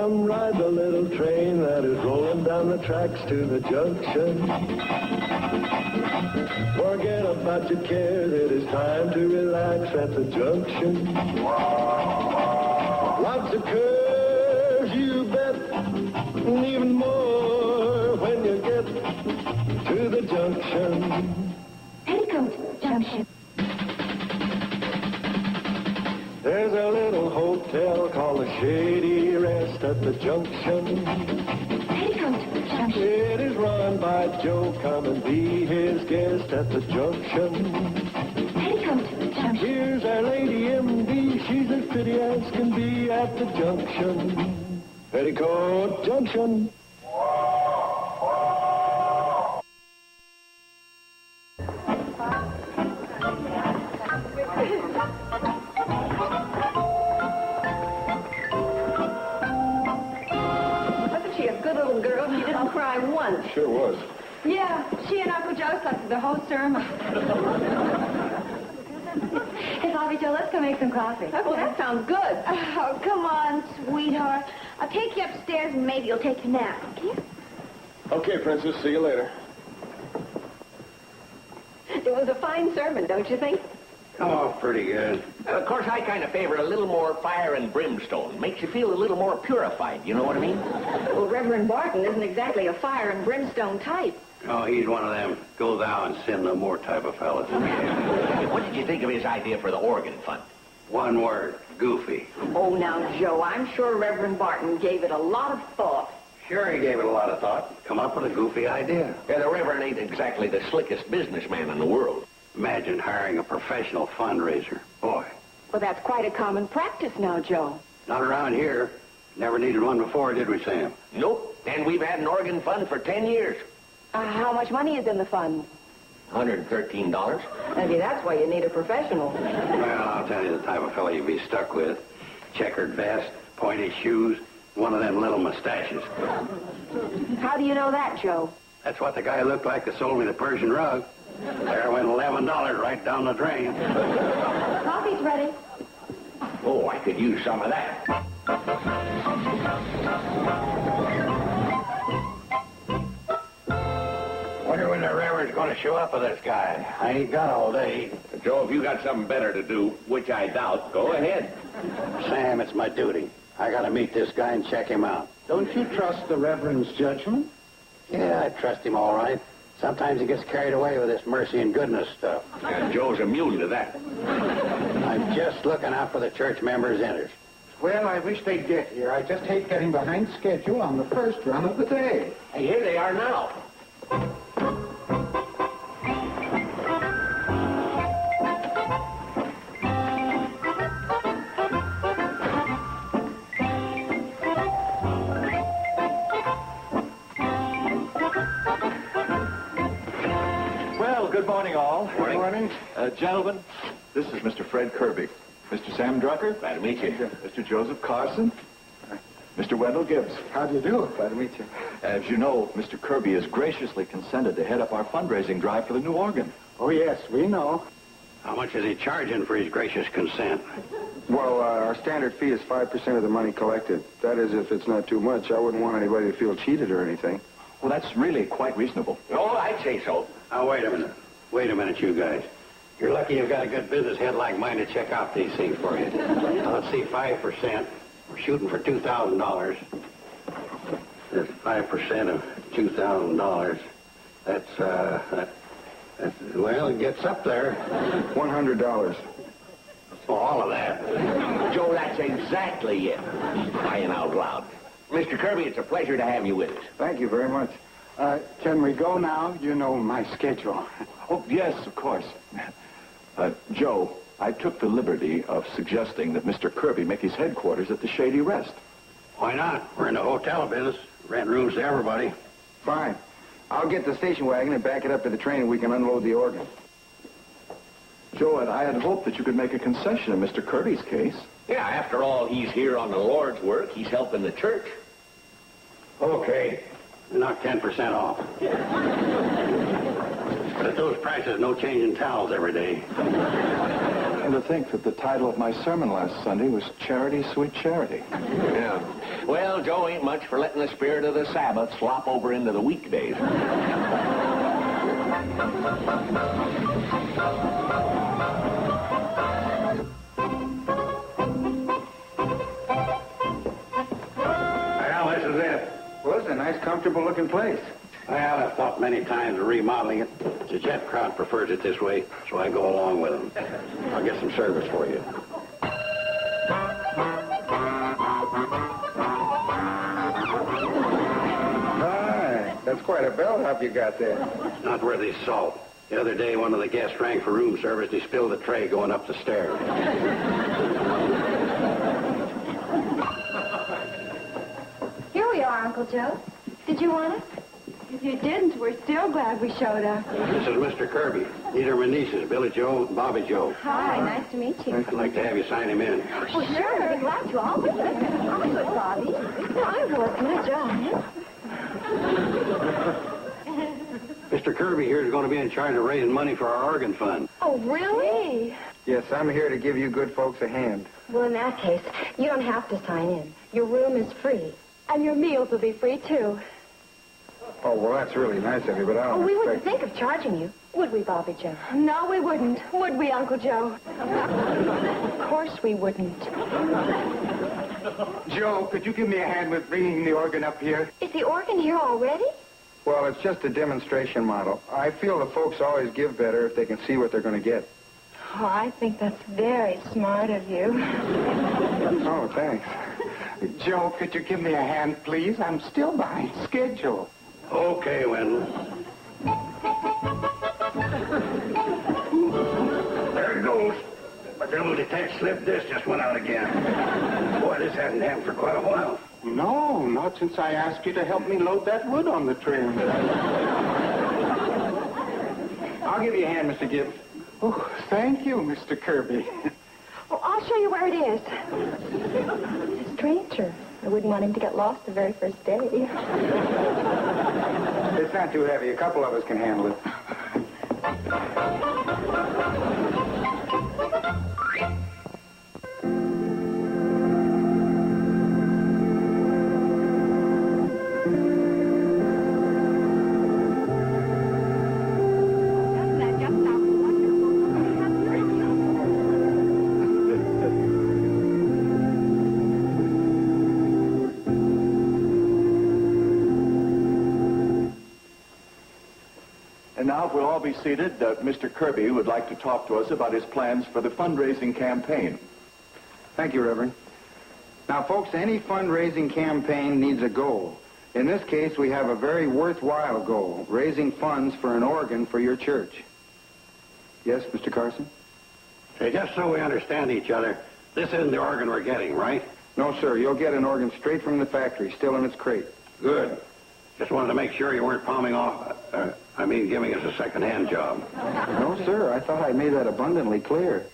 Come ride the little train that is rolling down the tracks to the junction. Forget about your cares, it is time to relax at the junction. Lots of curves, you bet, and even more when you get to the junction. Petticoat Junction. There's a little hotel called the Shady Rest at the junction. Petticoat Junction. It is run by Joe. Come and be his guest at the junction. Petticoat Junction. Here's our lady M.D. She's as pretty as can be at the junction. Petticoat Junction. Wasn't she a good little girl? She didn't cry once. Sure was. Yeah, she and Uncle Joe slept through the whole sermon. Hey, Bobby Joe, let's go make some coffee. Oh, that sounds good. Oh, come on, sweetheart. I'll take you upstairs and maybe you'll take a nap, okay? Okay, Princess. See you later. It was a fine sermon, don't you think? Come off pretty good. Of course, I kind of favor a little more fire and brimstone. Makes you feel a little more purified, you know what I mean? Well, Reverend Barton isn't exactly a fire and brimstone type. Oh, he's one of them go thou and sin no more type of fellas. What did you think of his idea for the organ fund? One word, goofy. Oh, now, Joe, I'm sure Reverend Barton gave it a lot of thought. Sure, he gave it a lot of thought. Come up with a goofy idea. Yeah, the Reverend ain't exactly the slickest businessman in the world. Imagine hiring a professional fundraiser. Boy, Well, that's quite a common practice now, Joe. not around here. Never needed one before, did we, Sam? Nope. And we've had an organ fund for 10 years. How much money is in the fund? $113. Maybe that's why you need a professional. Well, I'll tell you the type of fellow you'd be stuck with. Checkered vest, pointy shoes, one of them little mustaches. How do you know that, Joe? That's what the guy looked like that sold me the Persian rug. There went $11 right down the drain. Coffee's ready. Oh, I could use some of that. Wonder when the Reverend's going to show up with this guy. I ain't got all day. Joe, if you got something better to do, which I doubt, go ahead. Sam, it's my duty. I got to meet this guy and check him out. Don't you trust the Reverend's judgment? Yeah, I trust him all right. Sometimes he gets carried away with this mercy and goodness stuff. Yeah, Joe's immune to that. I'm just looking out for the church members' interests. Well, I wish they'd get here. I just hate getting behind schedule on the first run of the day. Hey, here they are now. Well, good morning, all. Morning. Morning. Gentlemen, this is Mr. Fred Kirby. Mr. Sam Drucker. Glad to meet you. Mr. Joseph Carson. Mr. Wendell Gibbs. How do you do? Glad to meet you. As you know, Mr. Kirby has graciously consented to head up our fundraising drive for the new organ. Oh, yes, we know. How much is he charging for his gracious consent? Well, our standard fee is 5% of the money collected. That is, if it's not too much. I wouldn't want anybody to feel cheated or anything. Well, that's really quite reasonable. Oh, I'd say so. Now, wait a minute. Wait a minute, you guys. You're lucky you've got a good business head like mine to check out these things for you. Now, let's see, 5%. We're shooting for $2,000. That's 5% of $2,000. Well, it gets up there. $100. Oh, all of that. Joe, that's exactly it. Crying out loud. Mr. Kirby, it's a pleasure to have you with us. Thank you very much. Can we go now? You know my schedule. Oh, yes, of course. Joe, I took the liberty of suggesting that Mr. Kirby make his headquarters at the Shady Rest. Why not? We're in the hotel business. Rent rooms to everybody. Fine. I'll get the station wagon and back it up to the train and we can unload the organ. Joe, and I had hoped that you could make a concession in Mr. Kirby's case. Yeah, after all, he's here on the Lord's work. He's helping the church. Okay. Knock 10% off. But at those prices, no changing towels every day. began to think that the title of my sermon last Sunday was Charity, Sweet Charity. Yeah. Well, Joe ain't much for letting the spirit of the Sabbath slop over into the weekdays. Well, this is it. Well, it's a nice, comfortable-looking place. Well, I've thought many times of remodeling it. The jet crowd prefers it this way, so I go along with them. I'll get some service for you. Hi, that's quite a bellhop you got there. Not worth his salt. The other day, one of the guests rang for room service. He spilled the tray going up the stairs. Here we are, Uncle Joe. Did you want us? If you didn't, we're still glad we showed up. This is Mr. Kirby. These are my nieces, Billy Joe and Bobby Joe. Hi, nice to meet you. I'd like to have you sign him in. Oh, sure, I'd be glad to. I'll do it, Bobby. I work my job. Mr. Kirby here is going to be in charge of raising money for our organ fund. Oh, really? Yes, I'm here to give you good folks a hand. Well, in that case, you don't have to sign in. Your room is free. And your meals will be free, too. Oh, well, that's really nice of you, but I Oh, don't we wouldn't expect... think of charging you, would we, Bobby Joe? No, we wouldn't. Would we, Uncle Joe? Of course we wouldn't. Joe, could you give me a hand with bringing the organ up here? Is the organ here already? Well, it's just a demonstration model. I feel the folks always give better if they can see what they're going to get. Oh, I think that's very smart of you. Oh, thanks. Joe, could you give me a hand, please? I'm still behind schedule. Okay, Wendell. There it goes. My double detached slip disc just went out again. Boy, this hasn't happened for quite a while. No, not since I asked you to help me load that wood on the train. I'll give you a hand, Mr. Gibbs. Oh, thank you, Mr. Kirby. Oh, I'll show you where it is. It's a stranger. I wouldn't want him to get lost the very first day. It's not too heavy. A couple of us can handle it. And now, if we'll all be seated, Mr. Kirby would like to talk to us about his plans for the fundraising campaign. Thank you, Reverend. Now, folks, any fundraising campaign needs a goal. In this case, we have a very worthwhile goal, raising funds for an organ for your church. Yes, Mr. Carson? Hey, just so we understand each other, this isn't the organ we're getting, right? No, sir. You'll get an organ straight from the factory, still in its crate. Good. Just wanted to make sure you weren't palming off, giving us a second-hand job. No, sir. I thought I made that abundantly clear.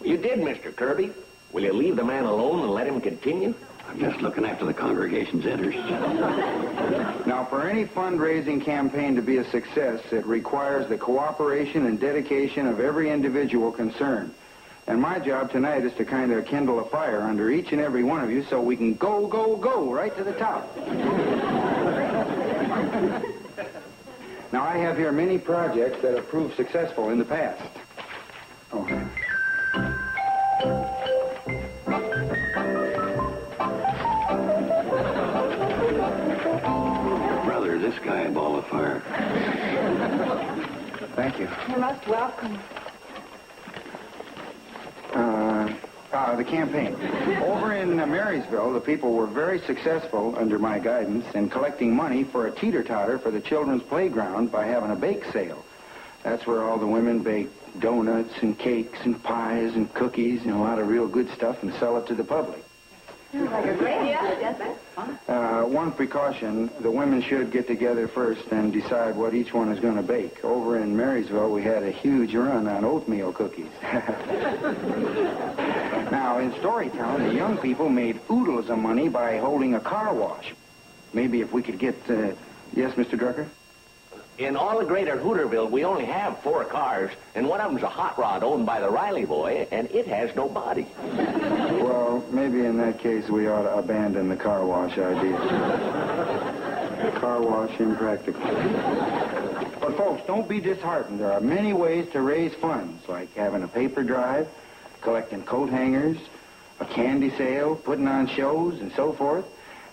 You did, Mr. Kirby. Will you leave the man alone and let him continue? I'm just looking after the congregation's interests. Now, for any fundraising campaign to be a success, it requires the cooperation and dedication of every individual concerned. And my job tonight is to kind of kindle a fire under each and every one of you so we can go, go, go right to the top. Now, I have here many projects that have proved successful in the past. Oh. Brother, this guy a ball of fire. Thank you. You're most welcome. The campaign. Over in Marysville, the people were very successful, under my guidance, in collecting money for a teeter-totter for the children's playground by having a bake sale. That's where all the women bake donuts and cakes and pies and cookies and a lot of real good stuff and sell it to the public. Sounds like a great idea, doesn't it? One precaution, the women should get together first and decide what each one is going to bake. Over in Marysville, we had a huge run on oatmeal cookies. Now, in Storytown, the young people made oodles of money by holding a car wash. Maybe if we could get... Yes, Mr. Drucker? In all the greater Hooterville, we only have 4 cars, and one of them's a hot rod owned by the Riley boy, and it has no body. Well, maybe in that case we ought to abandon the car wash idea. Car wash impractical. But folks, don't be disheartened. There are many ways to raise funds, like having a paper drive, collecting coat hangers, a candy sale, putting on shows, and so forth.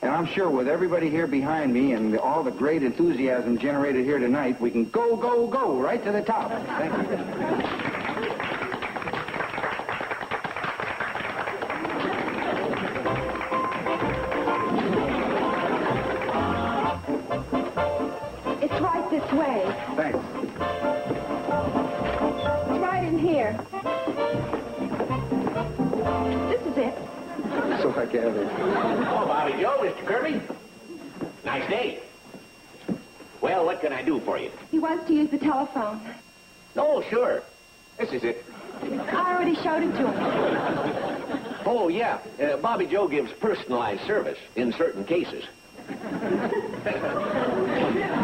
And I'm sure with everybody here behind me and all the great enthusiasm generated here tonight, we can go, go, go right to the top. Thank you. It's right this way. Thanks. It's right in here. This is it. So I gathered. Oh, Bobby Joe, Mr. Kirby. Nice day. Well, what can I do for you? He wants to use the telephone. Oh, sure. This is it. I already showed it to him. Oh, yeah. Bobby Joe gives personalized service in certain cases.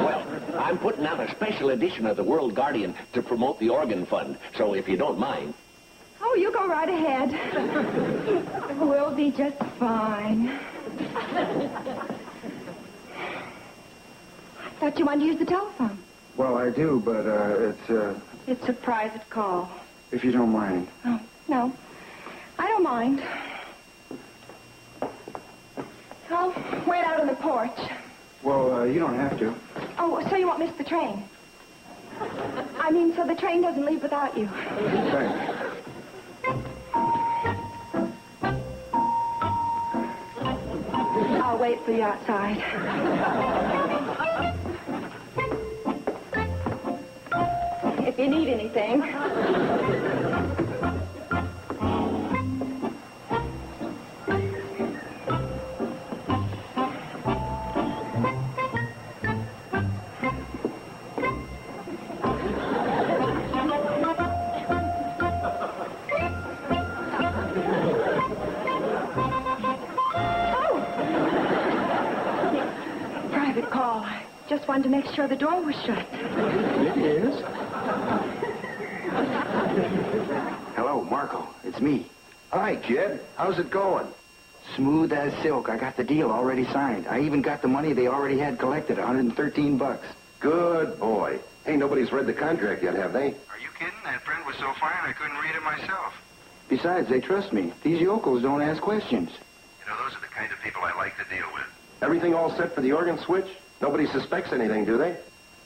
Well, I'm putting out a special edition of the World Guardian to promote the organ fund, so if you don't mind. Oh, you go right ahead. We'll be just fine. I thought you wanted to use the telephone. Well, I do, but It's a private call. if you don't mind. Oh, no. I don't mind. I'll wait out on the porch. Well, you don't have to. Oh, so you won't miss the train? I mean, so the train doesn't leave without you. Thanks. I'll wait for you outside. If you need anything. Private call. I just wanted to make sure the door was shut. It is. Hello, Marco. It's me. Hi, kid. How's it going? Smooth as silk. I got the deal already signed. I even got the money they already had collected, $113. Good boy. Hey, nobody's read the contract yet, have they? Are you kidding? That print was so fine I couldn't read it myself. Besides, they trust me. These yokels don't ask questions. You know, those are the kind of people I like to deal with. Everything all set for the organ switch? Nobody suspects anything, do they?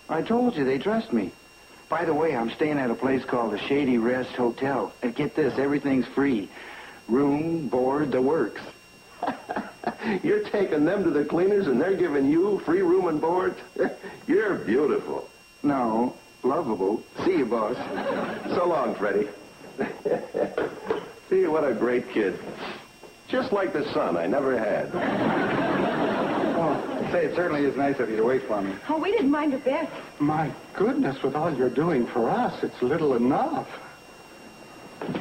I told you, they trust me. By the way, I'm staying at a place called the Shady Rest Hotel. And get this, everything's free. Room, board, the works. You're taking them to the cleaners and they're giving you free room and board? You're beautiful. No, lovable. See you, boss. So long, Freddie. See, what a great kid. Just like the son I never had. Oh, say, it certainly is nice of you to wait for me. Oh, we didn't mind a bit. My goodness, with all you're doing for us, it's little enough.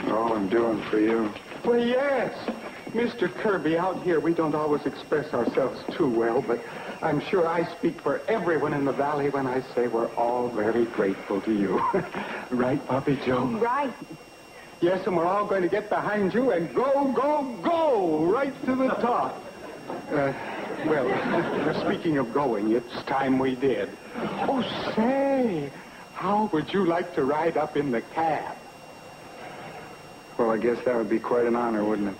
All I'm doing for you. Well, yes. Mr. Kirby, out here, we don't always express ourselves too well, but I'm sure I speak for everyone in the valley when I say we're all very grateful to you. Right, Bobby Joe? Right. Yes, and we're all going to get behind you and go, go, go, right to the top. Well, speaking of going, it's time we did. Oh, say, how would you like to ride up in the cab? Well, I guess that would be quite an honor, wouldn't it?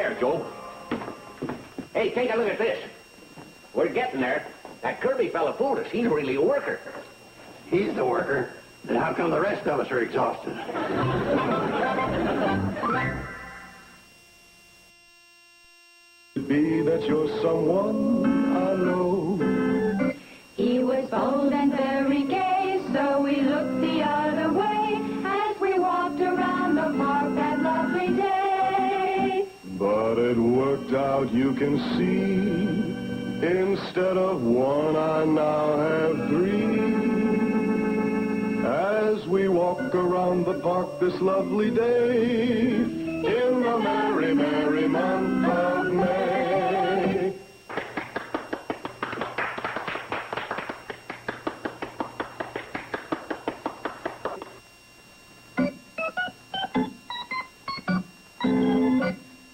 there, Joe. Hey, take a look at this. We're getting there. That Kirby fella fooled us. He's really a worker. He's the worker. Then how come the rest of us are exhausted? Be that you're someone I know. He was bold and very gay, so we looked the other way as we walked around the park that lovely day. But it worked out, you can see. Instead of one, I now have three. As we walk around the park this lovely day, in the merry, merry month of May.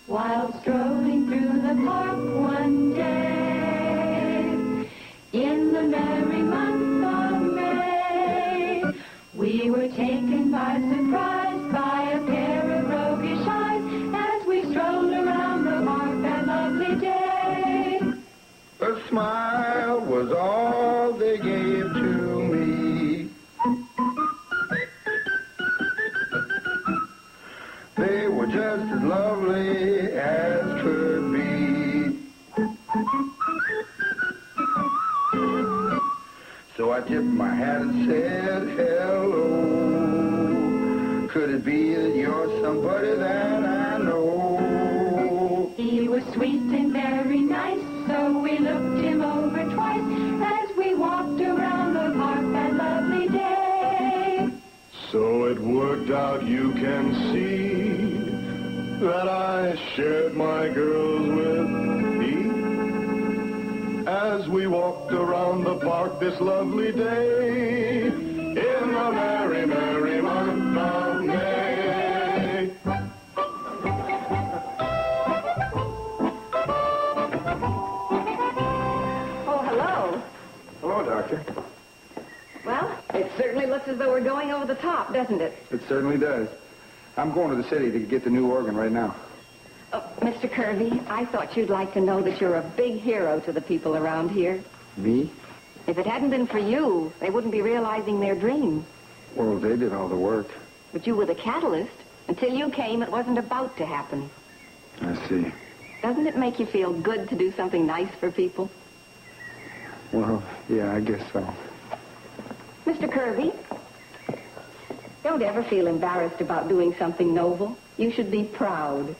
While strolling through the park one day, in the merry month of May, we were taken by surprise by a pair of roguish eyes as we strolled around the park that lovely day. A smile was all they gave to me. They were just as lovely as could be. So I tipped my hat and said, hello. Could it be that you're somebody that I know? He was sweet and very nice, so we looked him over twice as we walked around the park that lovely day. So it worked out, you can see, that I shared my girls with he. As we walked around the park this lovely day, in the merry, merry month of May. Oh, hello. Hello, Doctor. Well, it certainly looks as though we're going over the top, doesn't it? It certainly does. I'm going to the city to get the new organ right now. Oh, Mr. Kirby, I thought you'd like to know that you're a big hero to the people around here. Me? If it hadn't been for you, they wouldn't be realizing their dream. Well, they did all the work. But you were the catalyst. Until you came, it wasn't about to happen. I see. Doesn't it make you feel good to do something nice for people? Well, yeah, I guess so. Mr. Kirby, don't ever feel embarrassed about doing something noble. You should be proud.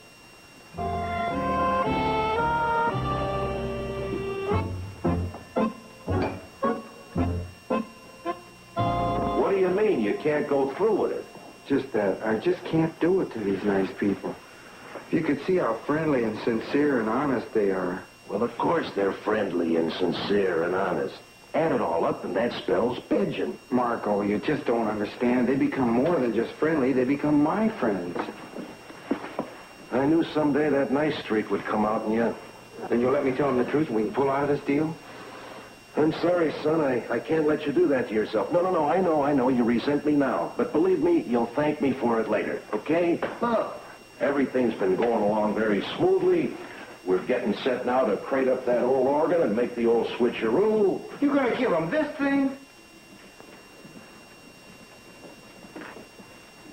What do you mean you can't go through with it? Just that I just can't do it to these nice people. If you could see how friendly and sincere and honest they are. Well, of course they're friendly and sincere and honest. Add it all up, and that spells pigeon. Marco, you just don't understand. They become more than just friendly. They become my friends. I knew someday that nice streak would come out in you. Then you'll let me tell them the truth and we can pull out of this deal? I'm sorry, son. I can't let you do that to yourself. No, I know. You resent me now. But believe me, you'll thank me for it later, okay? Look, everything's been going along very smoothly. We're getting set now to crate up that old organ and make the old switcheroo. You're going to give them this thing?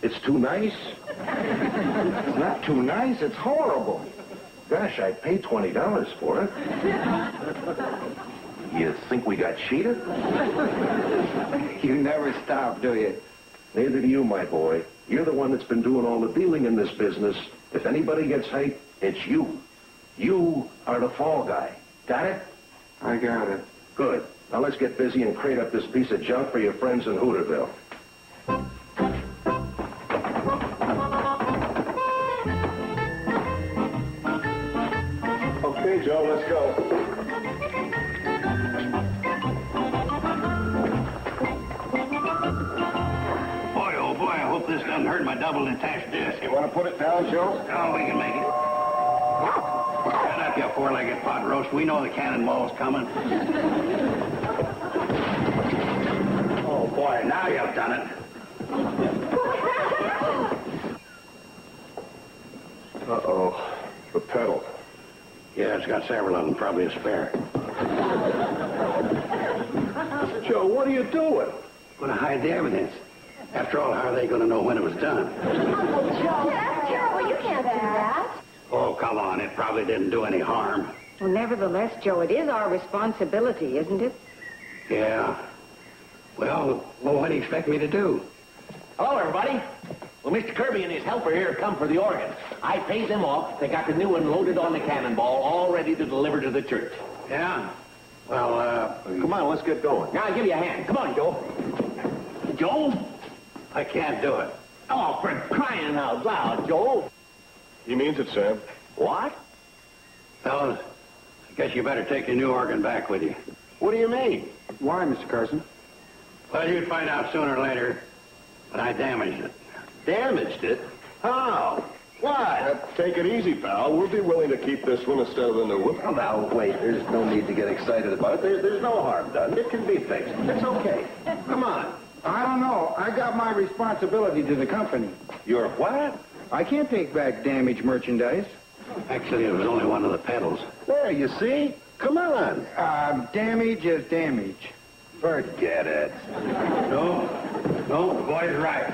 It's too nice? It's not too nice. It's horrible. Gosh, I paid $20 for it. You think we got cheated? You never stop, do you? Neither do you, my boy. You're the one that's been doing all the dealing in this business. If anybody gets hate, it's you. You are the fall guy. Got it? I got it. Good. Now let's get busy and crate up this piece of junk for your friends in Hooterville. Okay, Joe, let's go. Boy, oh boy, I hope this doesn't hurt my double detached disc. You want to put it down, Joe? Oh, we can make it. Shut up, you four-legged pot roast. We know the cannonball's coming. Oh, boy, now you've done it. Uh-oh. The pedal. Yeah, it's got several of them, probably a spare. Joe, what are you doing? Going to hide the evidence. After all, how are they going to know when it was done? Uncle Joe. That's terrible. You can't do that. Oh, come on. It probably didn't do any harm. Well, nevertheless, Joe, it is our responsibility, isn't it? Yeah. Well, what do you expect me to do? Hello, everybody. Well, Mr. Kirby and his helper here have come for the organ. I paid them off. They got the new one loaded on the cannonball, all ready to deliver to the church. Yeah? Well, Come on, let's get going. Now, I'll give you a hand. Come on, Joe. Joe? I can't do it. Oh, for crying out loud, Joe. He means it, Sam. What? Fellas, I guess you better take your new organ back with you. What do you mean? Why, Mr. Carson? Well, you'd find out sooner or later, but I damaged it. Damaged it? How? Why? Take it easy, pal. We'll be willing to keep this one instead of the new one. Well, now, wait. There's no need to get excited about it. There's no harm done. It can be fixed. It's okay. Come on. I don't know. I got my responsibility to the company. You're what? I can't take back damaged merchandise. Actually, it was only one of the pedals. There, you see? Come on. Damage is damage. Forget it. No, the boy's right.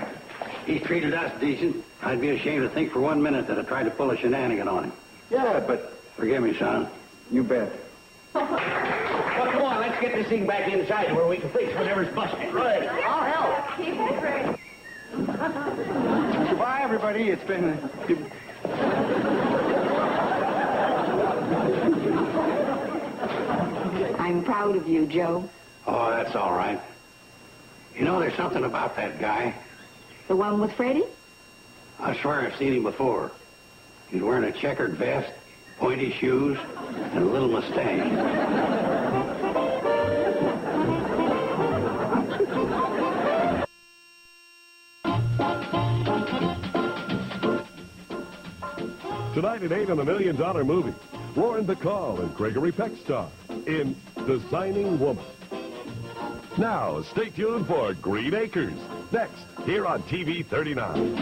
He treated us decent. I'd be ashamed to think for 1 minute that I tried to pull a shenanigan on him. Yeah, but... Forgive me, son. You bet. Well, come on, let's get this thing back inside where we can fix whatever's busted. Right. I'll help. Keep it right. Goodbye, everybody. It's been... I'm proud of you, Joe. Oh, that's all right. You know, there's something about that guy. The one with Freddie? I swear I've seen him before. He's wearing a checkered vest, pointy shoes, and a little mustache. Tonight at 8 on the $1 Million Movie, Lauren Bacall and Gregory Peck star in Designing Woman. Now, stay tuned for Green Acres, next, here on TV 39.